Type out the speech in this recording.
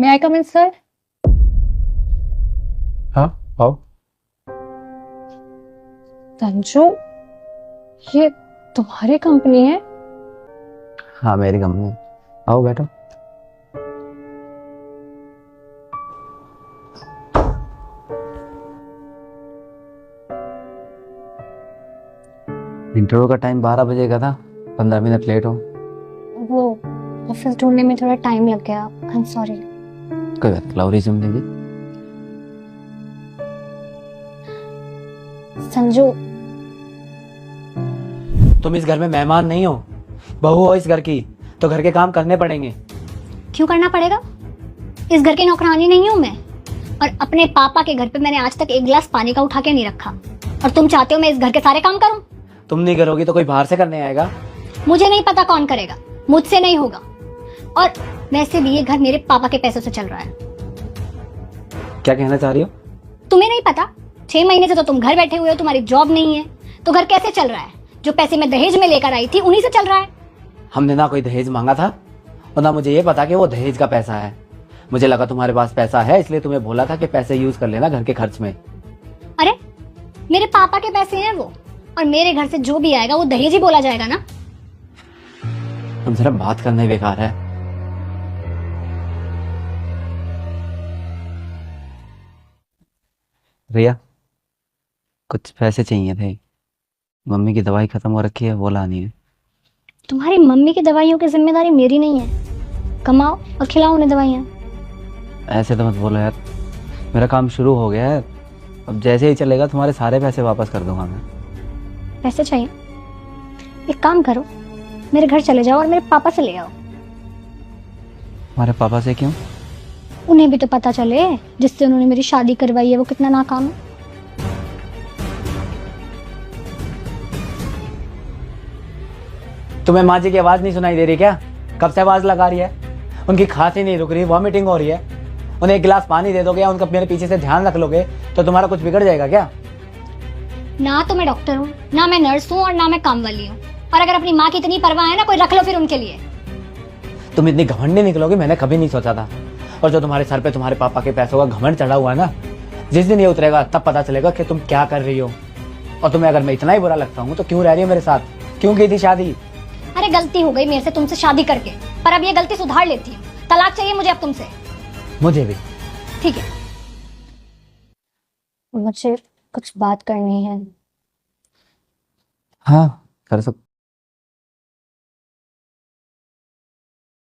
मे आई कम इन sir? हाँ आओ। संजू, ये तुम्हारी कंपनी है? हाँ मेरी कंपनी है। आओ बैठो। इंटरव्यू का टाइम 12 बजे का था, 15 मिनट लेट हो। वो ऑफिस ढूंढने में थोड़ा टाइम लग गया। I am sorry. कोई बात, लाओ रिज्यूम दीजिए। संजू, तुम इस घर में मेहमान नहीं हो, बहू हो इस घर की, तो घर के काम करने पड़ेंगे। क्यों करना पड़ेगा? इस घर की नौकरानी नहीं हूं मैं। और अपने पापा के घर पे मैंने आज तक एक गिलास पानी का उठा के नहीं रखा। और तुम चाहते हो मैं इस घर के सारे काम करूं? तुम नहीं करोगी तो कोई बाहर से करने आएगा। मुझे नहीं पता कौन करेगा, मुझसे नहीं होगा। और वैसे भी ये घर मेरे पापा के पैसों से चल रहा है। क्या कहना चाह रही हो? तुम्हें नहीं पता? 6 महीने से तो तुम घर बैठे हुए हो, तुम्हारी जॉब नहीं है, तो घर कैसे चल रहा है? जो पैसे मैं दहेज में लेकर आई थी उन्हीं से चल रहा है। हमने ना कोई दहेज मांगा था और ना मुझे ये पता कि वो दहेज का पैसा है। मुझे लगा तुम्हारे पास पैसा है, इसलिए तुम्हें बोला था कि पैसे यूज कर लेना घर के खर्च में। अरे मेरे पापा के पैसे हैं वो, और मेरे घर से जो भी आएगा वो दहेज ही बोला जाएगा ना। तुम सिर्फ बात करना ही बेकार है। रिया, कुछ पैसे चाहिए थे। मम्मी की दवाई खत्म हो रखी है, वो लानी है। तुम्हारी मम्मी की दवाइयों की जिम्मेदारी मेरी नहीं है। कमाओ और खिलाओ उन्हें दवाइयाँ। ऐसे तो मत बोलो यार, मेरा काम शुरू हो गया है। अब जैसे ही चलेगा तुम्हारे सारे पैसे वापस कर दूंगा मैं। पैसे चाहिए? एक काम करो, मेरे घर चले जाओ और मेरे पापा से ले आओ। हमारे पापा से क्यों? उन्हें भी तो पता चले जिससे उन्होंने मेरी शादी करवाई है वो कितना नाकाम है। तुम्हें माँ जी की आवाज नहीं सुनाई दे रही क्या? कब से आवाज लगा रही है? उनकी खांसी नहीं रुक रही, वॉमिटिंग हो रही है। उन्हें एक गिलास पानी दे दोगे या उनका मेरे पीछे से ध्यान रख लोगे तो तुम्हारा कुछ बिगड़ जाएगा क्या? ना तो मैं डॉक्टर हूँ, ना मैं नर्स हूँ, और ना मैं काम वाली हूँ। और अगर अपनी माँ की इतनी परवाह है ना, कोई रख लो फिर उनके लिए। तुम इतनी घमंडी निकलोगे मैंने कभी नहीं सोचा था। और जो तुम्हारे सर पे तुम्हारे पापा के पैसों का घमंड चढ़ा हुआ है ना, जिस दिन ये उतरेगा तब पता चलेगा कि तुम क्या कर रही हो। और तुम्हें अगर मैं इतना ही बुरा लगता हूँ तो क्यों रह रही हो मेरे साथ? क्यों की थी शादी? अरे गलती हो गई मेरे से तुमसे शादी करके, पर अब ये गलती सुधार लेती हूँ। तलाक चाहिए मुझे अब तुमसे। मुझे भी। ठीक है। मुझे कुछ बात करनी है। हाँ कर सकते।